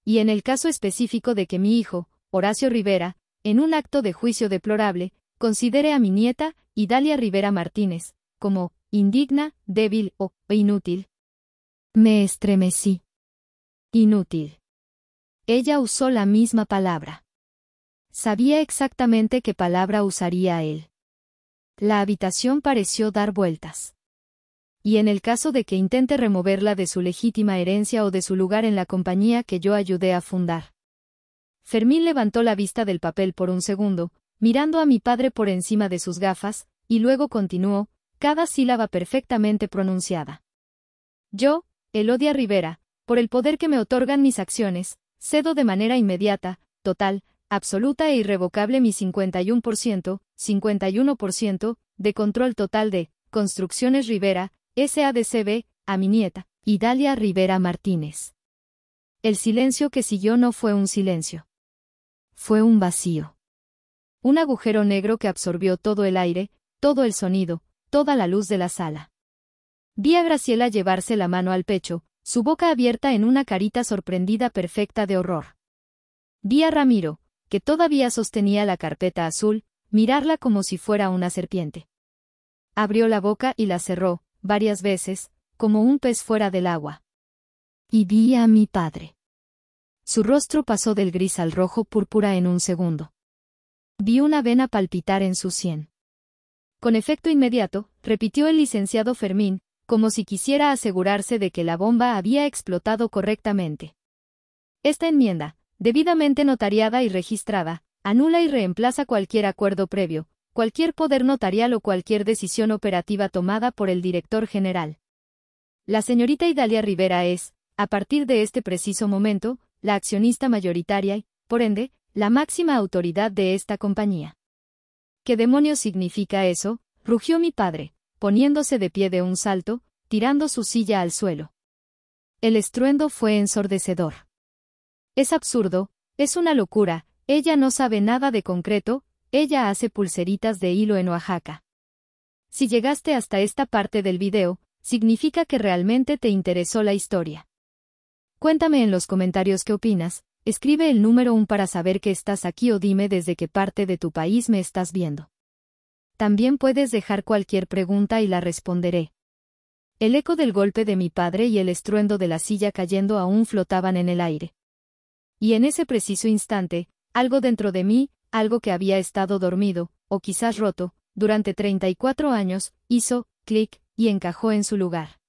Y en el caso específico de que mi hijo, Horacio Rivera, en un acto de juicio deplorable, considere a mi nieta, Idalia Rivera Martínez, como indigna, débil o inútil. Me estremecí. Inútil. Ella usó la misma palabra. Sabía exactamente qué palabra usaría él. La habitación pareció dar vueltas. Y en el caso de que intente removerla de su legítima herencia o de su lugar en la compañía que yo ayudé a fundar. Fermín levantó la vista del papel por un segundo, mirando a mi padre por encima de sus gafas, y luego continuó, cada sílaba perfectamente pronunciada. Yo, Elodia Rivera, por el poder que me otorgan mis acciones, cedo de manera inmediata, total, absoluta e irrevocable mi 51%, de control total de Construcciones Rivera, SADCB, a mi nieta, Idalia Rivera Martínez. El silencio que siguió no fue un silencio. Fue un vacío. Un agujero negro que absorbió todo el aire, todo el sonido, toda la luz de la sala. Vi a Graciela llevarse la mano al pecho, su boca abierta en una carita sorprendida perfecta de horror. Vi a Ramiro, que todavía sostenía la carpeta azul, mirarla como si fuera una serpiente. Abrió la boca y la cerró, varias veces, como un pez fuera del agua. Y vi a mi padre. Su rostro pasó del gris al rojo púrpura en un segundo. Vi una vena palpitar en su sien. Con efecto inmediato, repitió el licenciado Fermín, como si quisiera asegurarse de que la bomba había explotado correctamente. Esta enmienda, debidamente notariada y registrada, anula y reemplaza cualquier acuerdo previo, cualquier poder notarial o cualquier decisión operativa tomada por el director general. La señorita Idalia Rivera es, a partir de este preciso momento, la accionista mayoritaria y, por ende, la máxima autoridad de esta compañía. ¿Qué demonios significa eso?, rugió mi padre, poniéndose de pie de un salto, tirando su silla al suelo. El estruendo fue ensordecedor. Es absurdo, es una locura, ella no sabe nada de concreto, ella hace pulseritas de hilo en Oaxaca. Si llegaste hasta esta parte del video, significa que realmente te interesó la historia. Cuéntame en los comentarios qué opinas, escribe el número 1 para saber que estás aquí o dime desde qué parte de tu país me estás viendo. También puedes dejar cualquier pregunta y la responderé. El eco del golpe de mi padre y el estruendo de la silla cayendo aún flotaban en el aire. Y en ese preciso instante, algo dentro de mí, algo que había estado dormido, o quizás roto, durante 34 años, hizo clic y encajó en su lugar.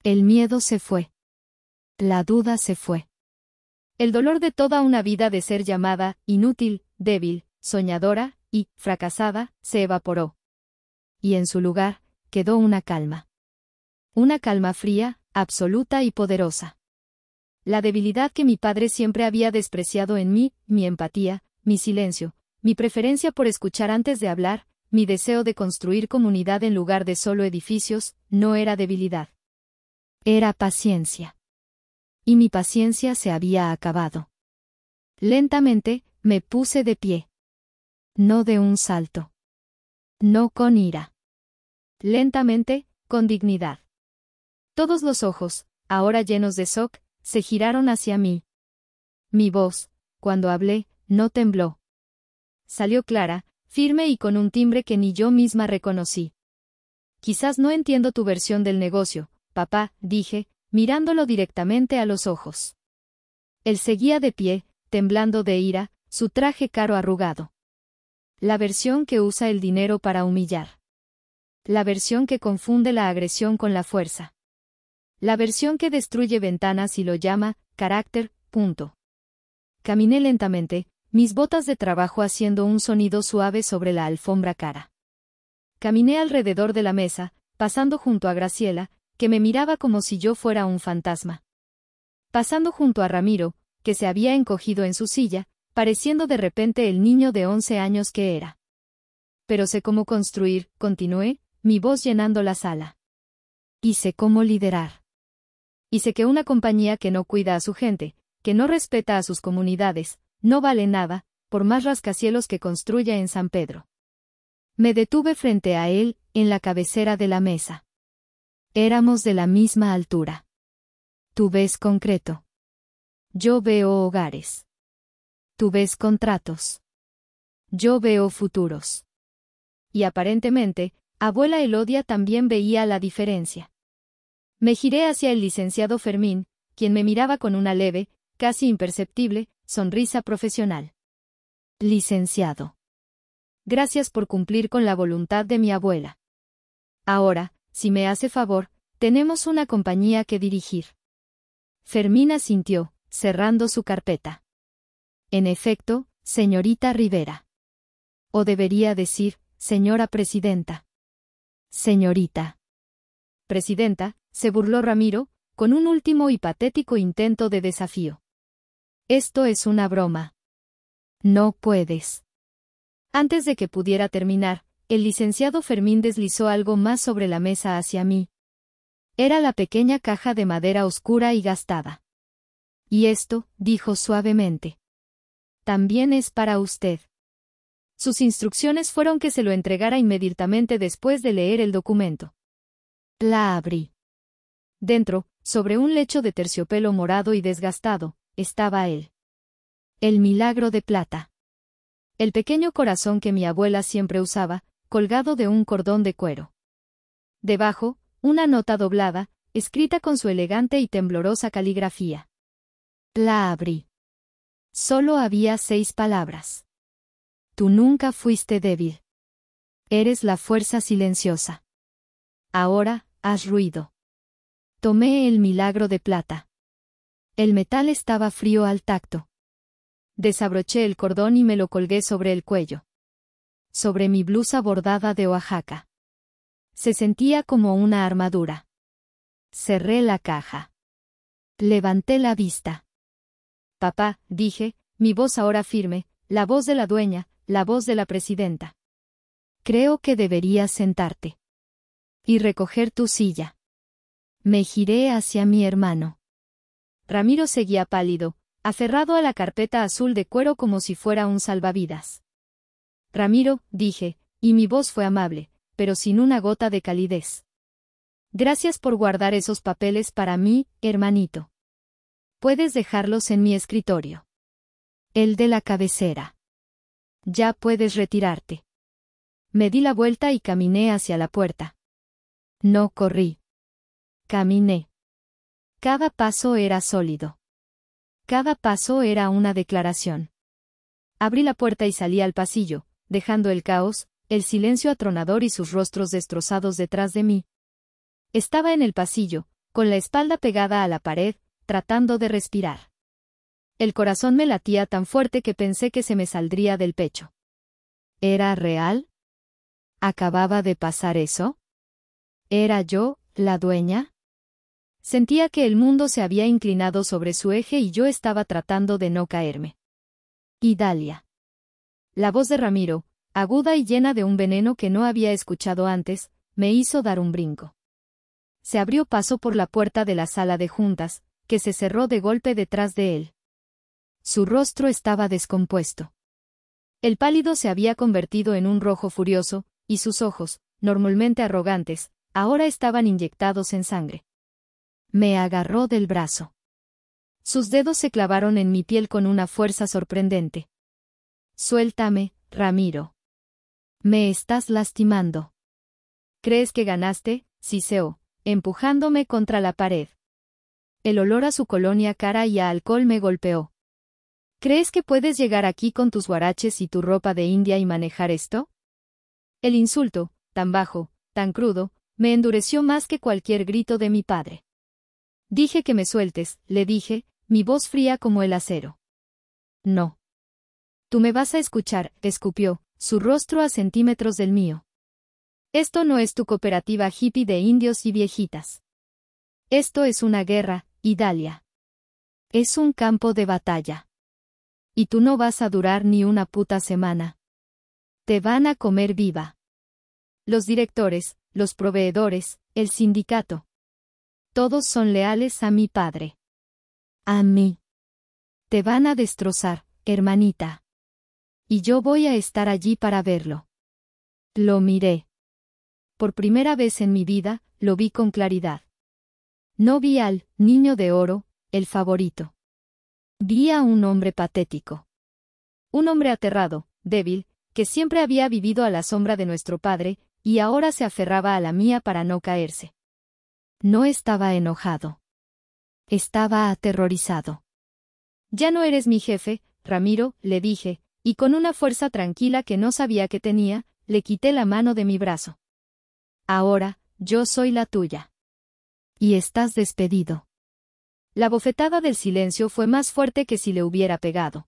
El miedo se fue. La duda se fue. El dolor de toda una vida de ser llamada inútil, débil, soñadora y fracasada se evaporó. Y en su lugar quedó una calma. Una calma fría, absoluta y poderosa. La debilidad que mi padre siempre había despreciado en mí, mi empatía, mi silencio, mi preferencia por escuchar antes de hablar, mi deseo de construir comunidad en lugar de solo edificios, no era debilidad. Era paciencia. Y mi paciencia se había acabado. Lentamente, me puse de pie. No de un salto. No con ira. Lentamente, con dignidad. Todos los ojos, ahora llenos de shock, se giraron hacia mí. Mi voz, cuando hablé, no tembló. Salió clara, firme y con un timbre que ni yo misma reconocí. Quizás no entiendo tu versión del negocio, papá, dije, mirándolo directamente a los ojos. Él seguía de pie, temblando de ira, su traje caro arrugado. La versión que usa el dinero para humillar. La versión que confunde la agresión con la fuerza. La versión que destruye ventanas y lo llama carácter, punto. Caminé lentamente, mis botas de trabajo haciendo un sonido suave sobre la alfombra cara. Caminé alrededor de la mesa, pasando junto a Graciela, que me miraba como si yo fuera un fantasma. Pasando junto a Ramiro, que se había encogido en su silla, pareciendo de repente el niño de 11 años que era. Pero sé cómo construir, continué, mi voz llenando la sala. Y sé cómo liderar. Y sé que una compañía que no cuida a su gente, que no respeta a sus comunidades, no vale nada, por más rascacielos que construya en San Pedro. Me detuve frente a él, en la cabecera de la mesa. Éramos de la misma altura. Tú ves concreto. Yo veo hogares. Tú ves contratos. Yo veo futuros. Y aparentemente, abuela Elodia también veía la diferencia. Me giré hacia el licenciado Fermín, quien me miraba con una leve, casi imperceptible, sonrisa profesional. Licenciado. Gracias por cumplir con la voluntad de mi abuela. Ahora, si me hace favor, tenemos una compañía que dirigir. Fermín asintió, cerrando su carpeta. En efecto, señorita Rivera. O debería decir, señora presidenta. Señorita. Presidenta, se burló Ramiro, con un último y patético intento de desafío. Esto es una broma. No puedes. Antes de que pudiera terminar, el licenciado Fermín deslizó algo más sobre la mesa hacia mí. Era la pequeña caja de madera oscura y gastada. Y esto, dijo suavemente, también es para usted. Sus instrucciones fueron que se lo entregara inmediatamente después de leer el documento. La abrí. Dentro, sobre un lecho de terciopelo morado y desgastado, estaba él. El milagro de plata. El pequeño corazón que mi abuela siempre usaba, colgado de un cordón de cuero. Debajo, una nota doblada, escrita con su elegante y temblorosa caligrafía. La abrí. Solo había 6 palabras. Tú nunca fuiste débil. Eres la fuerza silenciosa. Ahora, haz ruido. Tomé el milagro de plata. El metal estaba frío al tacto. Desabroché el cordón y me lo colgué sobre el cuello. Sobre mi blusa bordada de Oaxaca. Se sentía como una armadura. Cerré la caja. Levanté la vista. Papá, dije, mi voz ahora firme, la voz de la dueña, la voz de la presidenta. Creo que deberías sentarte. Y recoger tu silla. Me giré hacia mi hermano. Ramiro seguía pálido, aferrado a la carpeta azul de cuero como si fuera un salvavidas. Ramiro, dije, y mi voz fue amable, pero sin una gota de calidez. Gracias por guardar esos papeles para mí, hermanito. Puedes dejarlos en mi escritorio. El de la cabecera. Ya puedes retirarte. Me di la vuelta y caminé hacia la puerta. No corrí. Caminé. Cada paso era sólido. Cada paso era una declaración. Abrí la puerta y salí al pasillo, dejando el caos, el silencio atronador y sus rostros destrozados detrás de mí. Estaba en el pasillo, con la espalda pegada a la pared, tratando de respirar. El corazón me latía tan fuerte que pensé que se me saldría del pecho. ¿Era real? ¿Acababa de pasar eso? ¿Era yo, la dueña? Sentía que el mundo se había inclinado sobre su eje y yo estaba tratando de no caerme. Idalia. La voz de Ramiro, aguda y llena de un veneno que no había escuchado antes, me hizo dar un brinco. Se abrió paso por la puerta de la sala de juntas, que se cerró de golpe detrás de él. Su rostro estaba descompuesto. El pálido se había convertido en un rojo furioso, y sus ojos, normalmente arrogantes, ahora estaban inyectados en sangre. Me agarró del brazo. Sus dedos se clavaron en mi piel con una fuerza sorprendente. Suéltame, Ramiro. Me estás lastimando. ¿Crees que ganaste, Siseo, empujándome contra la pared? El olor a su colonia cara y a alcohol me golpeó. ¿Crees que puedes llegar aquí con tus huaraches y tu ropa de India y manejar esto? El insulto, tan bajo, tan crudo, me endureció más que cualquier grito de mi padre. Dije que me sueltes, le dije, mi voz fría como el acero. No. Tú me vas a escuchar, escupió, su rostro a centímetros del mío. Esto no es tu cooperativa hippie de indios y viejitas. Esto es una guerra, Idalia. Es un campo de batalla. Y tú no vas a durar ni una puta semana. Te van a comer viva. Los directores, los proveedores, el sindicato. Todos son leales a mi padre. A mí. Te van a destrozar, hermanita. Y yo voy a estar allí para verlo. Lo miré. Por primera vez en mi vida, lo vi con claridad. No vi al niño de oro, el favorito. Vi a un hombre patético. Un hombre aterrado, débil, que siempre había vivido a la sombra de nuestro padre, y ahora se aferraba a la mía para no caerse. No estaba enojado. Estaba aterrorizado. Ya no eres mi jefe, Ramiro, le dije, y con una fuerza tranquila que no sabía que tenía, le quité la mano de mi brazo. Ahora, yo soy la tuya. Y estás despedido. La bofetada del silencio fue más fuerte que si le hubiera pegado.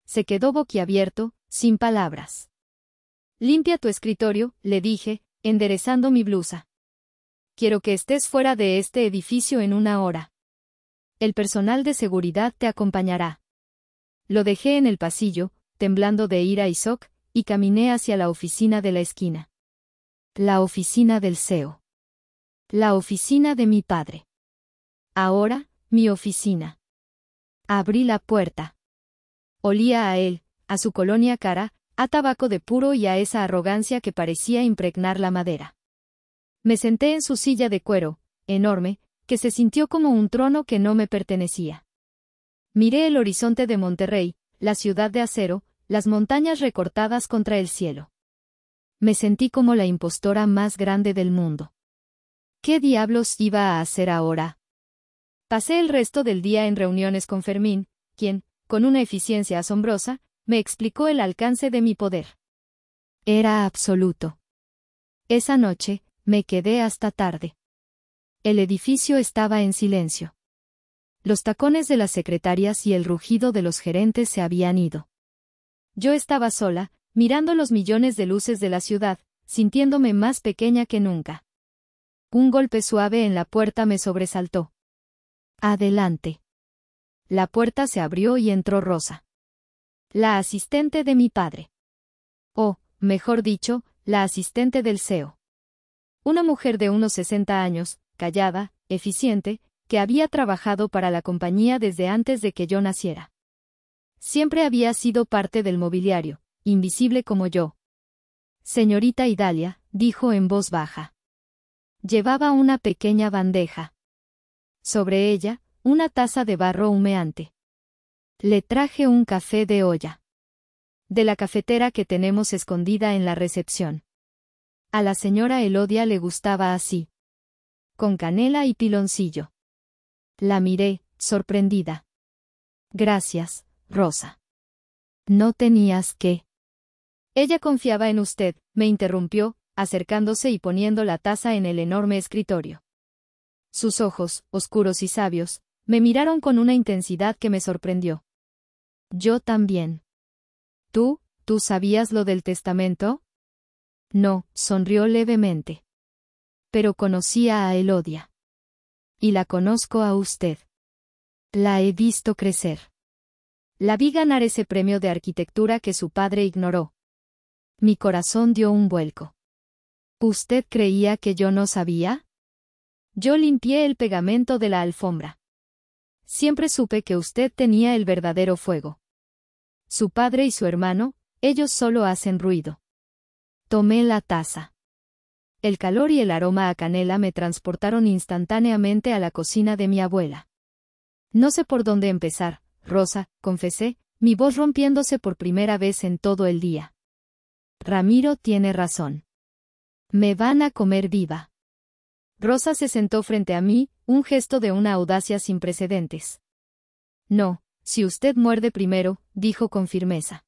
Se quedó boquiabierto, sin palabras. Limpia tu escritorio, le dije, enderezando mi blusa. Quiero que estés fuera de este edificio en 1 hora. El personal de seguridad te acompañará. Lo dejé en el pasillo, temblando de ira y shock, y caminé hacia la oficina de la esquina. La oficina del CEO. La oficina de mi padre. Ahora, mi oficina. Abrí la puerta. Olía a él, a su colonia cara, a tabaco de puro y a esa arrogancia que parecía impregnar la madera. Me senté en su silla de cuero, enorme, que se sintió como un trono que no me pertenecía. Miré el horizonte de Monterrey, la ciudad de acero, las montañas recortadas contra el cielo. Me sentí como la impostora más grande del mundo. ¿Qué diablos iba a hacer ahora? Pasé el resto del día en reuniones con Fermín, quien, con una eficiencia asombrosa, me explicó el alcance de mi poder. Era absoluto. Esa noche, me quedé hasta tarde. El edificio estaba en silencio. Los tacones de las secretarias y el rugido de los gerentes se habían ido. Yo estaba sola, mirando los millones de luces de la ciudad, sintiéndome más pequeña que nunca. Un golpe suave en la puerta me sobresaltó. Adelante. La puerta se abrió y entró Rosa. La asistente de mi padre. O, mejor dicho, la asistente del CEO. Una mujer de unos 60 años, callada, eficiente, que había trabajado para la compañía desde antes de que yo naciera. Siempre había sido parte del mobiliario, invisible como yo. Señorita Idalia, dijo en voz baja. Llevaba una pequeña bandeja. Sobre ella, una taza de barro humeante. Le traje un café de olla. De la cafetera que tenemos escondida en la recepción. A la señora Elodia le gustaba así. Con canela y piloncillo. La miré, sorprendida. Gracias, Rosa. No tenías que. Ella confiaba en usted, me interrumpió, acercándose y poniendo la taza en el enorme escritorio. Sus ojos, oscuros y sabios, me miraron con una intensidad que me sorprendió. Yo también. ¿Tú sabías lo del testamento? No, sonrió levemente. Pero conocía a Elodia. Y la conozco a usted. La he visto crecer. La vi ganar ese premio de arquitectura que su padre ignoró. Mi corazón dio un vuelco. ¿Usted creía que yo no sabía? Yo limpié el pegamento de la alfombra. Siempre supe que usted tenía el verdadero fuego. Su padre y su hermano, ellos solo hacen ruido. Tomé la taza. El calor y el aroma a canela me transportaron instantáneamente a la cocina de mi abuela. No sé por dónde empezar, Rosa, confesé, mi voz rompiéndose por primera vez en todo el día. Ramiro tiene razón. Me van a comer viva. Rosa se sentó frente a mí, un gesto de una audacia sin precedentes. No, si usted muerde primero, dijo con firmeza.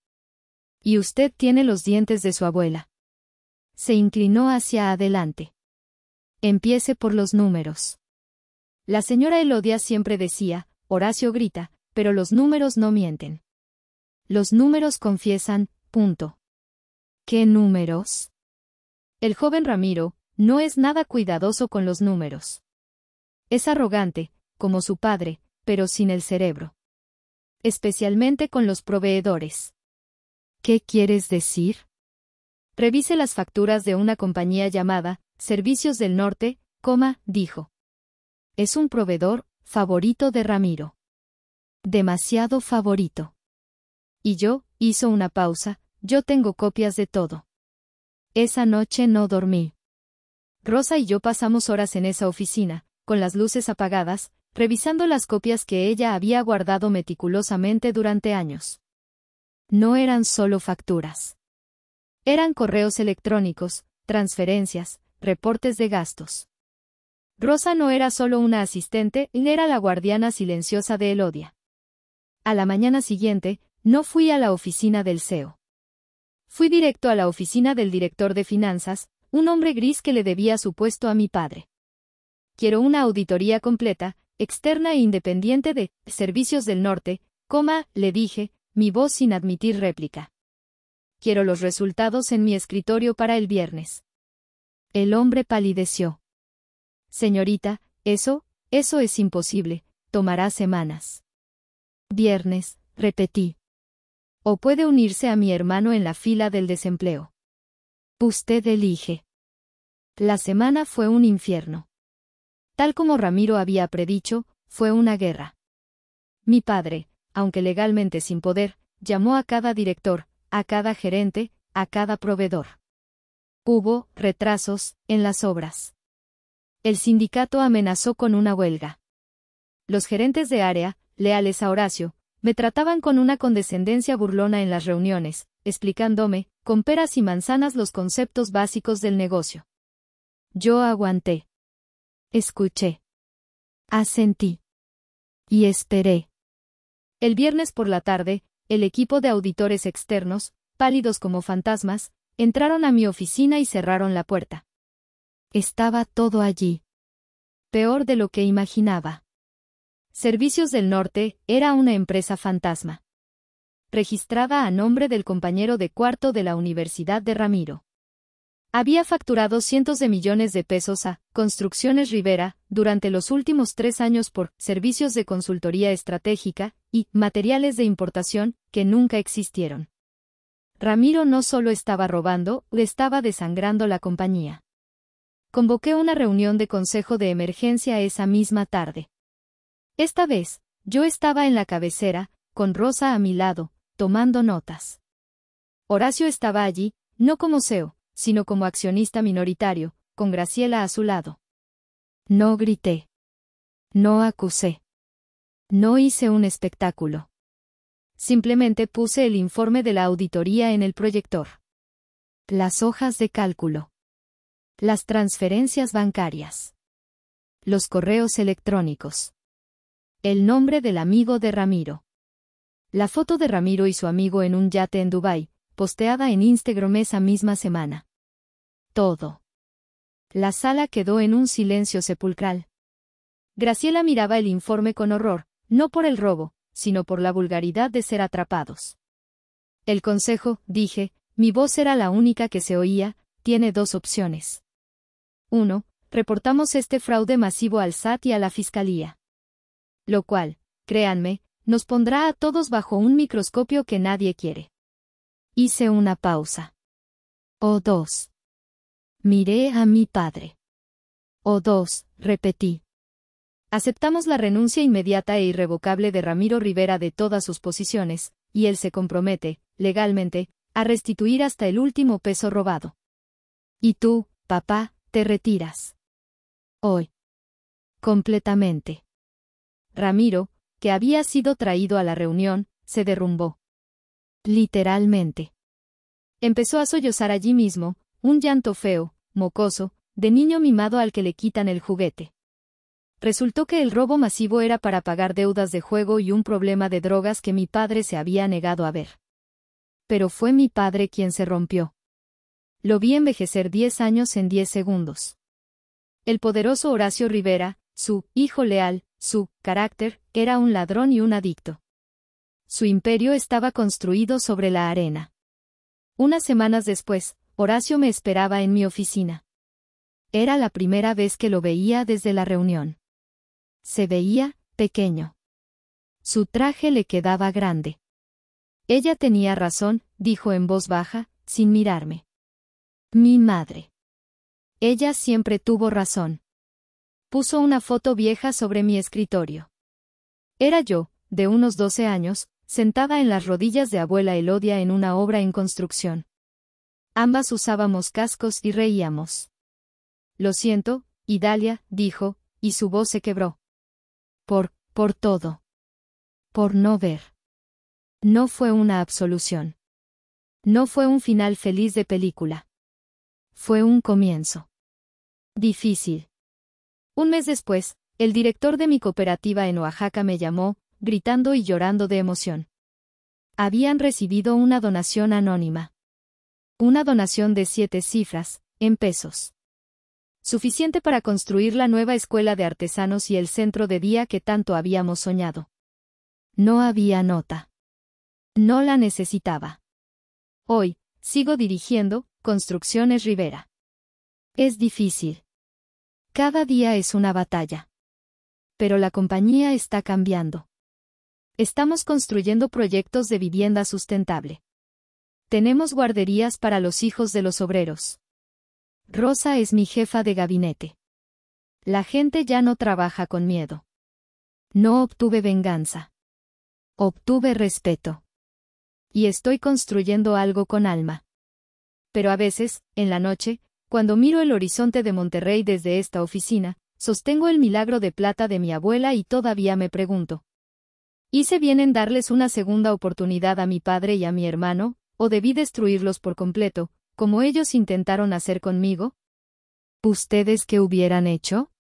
Y usted tiene los dientes de su abuela. Se inclinó hacia adelante. Empiece por los números. La señora Elodia siempre decía, Horacio grita, pero los números no mienten. Los números confiesan, punto. ¿Qué números? El joven Ramiro no es nada cuidadoso con los números. Es arrogante, como su padre, pero sin el cerebro. Especialmente con los proveedores. ¿Qué quieres decir? Revise las facturas de una compañía llamada Servicios del Norte, dijo. Es un proveedor favorito de Ramiro. Demasiado favorito. Y yo, hizo una pausa, yo tengo copias de todo. Esa noche no dormí. Rosa y yo pasamos horas en esa oficina, con las luces apagadas, revisando las copias que ella había guardado meticulosamente durante años. No eran solo facturas. Eran correos electrónicos, transferencias, reportes de gastos. Rosa no era solo una asistente, era la guardiana silenciosa de Elodia. A la mañana siguiente, no fui a la oficina del CEO. Fui directo a la oficina del director de finanzas, un hombre gris que le debía su puesto a mi padre. Quiero una auditoría completa, externa e independiente de Servicios del Norte, le dije, mi voz sin admitir réplica. Quiero los resultados en mi escritorio para el viernes. El hombre palideció. Señorita, eso es imposible, tomará semanas. Viernes, repetí. O puede unirse a mi hermano en la fila del desempleo. Usted elige. La semana fue un infierno. Tal como Ramiro había predicho, fue una guerra. Mi padre, aunque legalmente sin poder, llamó a cada director, a cada gerente, a cada proveedor. Hubo retrasos en las obras. El sindicato amenazó con una huelga. Los gerentes de área, leales a Horacio, me trataban con una condescendencia burlona en las reuniones, explicándome, con peras y manzanas, los conceptos básicos del negocio. Yo aguanté. Escuché. Asentí. Y esperé. El viernes por la tarde, el equipo de auditores externos, pálidos como fantasmas, entraron a mi oficina y cerraron la puerta. Estaba todo allí. Peor de lo que imaginaba. Servicios del Norte era una empresa fantasma. Registrada a nombre del compañero de cuarto de la Universidad de Ramiro. Había facturado cientos de millones de pesos a Construcciones Rivera durante los últimos 3 años por servicios de consultoría estratégica y materiales de importación que nunca existieron. Ramiro no solo estaba robando, le estaba desangrando la compañía. Convoqué una reunión de consejo de emergencia esa misma tarde. Esta vez, yo estaba en la cabecera, con Rosa a mi lado, tomando notas. Horacio estaba allí, no como CEO, sino como accionista minoritario, con Graciela a su lado. No grité. No acusé. No hice un espectáculo. Simplemente puse el informe de la auditoría en el proyector. Las hojas de cálculo. Las transferencias bancarias. Los correos electrónicos. El nombre del amigo de Ramiro. La foto de Ramiro y su amigo en un yate en Dubái, posteada en Instagram esa misma semana. Todo. La sala quedó en un silencio sepulcral. Graciela miraba el informe con horror, no por el robo, sino por la vulgaridad de ser atrapados. El consejo, dije, mi voz era la única que se oía, tiene 2 opciones. 1. Reportamos este fraude masivo al SAT y a la Fiscalía. Lo cual, créanme, nos pondrá a todos bajo un microscopio que nadie quiere. Hice una pausa. O 2. Miré a mi padre. O 2, repetí. Aceptamos la renuncia inmediata e irrevocable de Ramiro Rivera de todas sus posiciones, y él se compromete, legalmente, a restituir hasta el último peso robado. Y tú, papá, te retiras. Hoy. Completamente. Ramiro, que había sido traído a la reunión, se derrumbó. Literalmente. Empezó a sollozar allí mismo, un llanto feo, mocoso, de niño mimado al que le quitan el juguete. Resultó que el robo masivo era para pagar deudas de juego y un problema de drogas que mi padre se había negado a ver. Pero fue mi padre quien se rompió. Lo vi envejecer 10 años en 10 segundos. El poderoso Horacio Rivera, su hijo leal, su carácter, era un ladrón y un adicto. Su imperio estaba construido sobre la arena. Unas semanas después, Horacio me esperaba en mi oficina. Era la primera vez que lo veía desde la reunión. Se veía pequeño. Su traje le quedaba grande. Ella tenía razón, dijo en voz baja, sin mirarme. Mi madre. Ella siempre tuvo razón. Puso una foto vieja sobre mi escritorio. Era yo, de unos 12 años, sentada en las rodillas de abuela Elodia en una obra en construcción. Ambas usábamos cascos y reíamos. Lo siento, Idalia, dijo, y su voz se quebró. Por todo. Por no ver. No fue una absolución. No fue un final feliz de película. Fue un comienzo. Difícil. Un mes después, el director de mi cooperativa en Oaxaca me llamó, gritando y llorando de emoción. Habían recibido una donación anónima. Una donación de 7 cifras, en pesos. Suficiente para construir la nueva escuela de artesanos y el centro de día que tanto habíamos soñado. No había nota. No la necesitaba. Hoy, sigo dirigiendo Construcciones Rivera. Es difícil. Cada día es una batalla. Pero la compañía está cambiando. Estamos construyendo proyectos de vivienda sustentable. Tenemos guarderías para los hijos de los obreros. Rosa es mi jefa de gabinete. La gente ya no trabaja con miedo. No obtuve venganza. Obtuve respeto. Y estoy construyendo algo con alma. Pero a veces, en la noche, cuando miro el horizonte de Monterrey desde esta oficina, sostengo el milagro de plata de mi abuela y todavía me pregunto: ¿hice bien en darles una segunda oportunidad a mi padre y a mi hermano, o debí destruirlos por completo, como ellos intentaron hacer conmigo? ¿Ustedes qué hubieran hecho?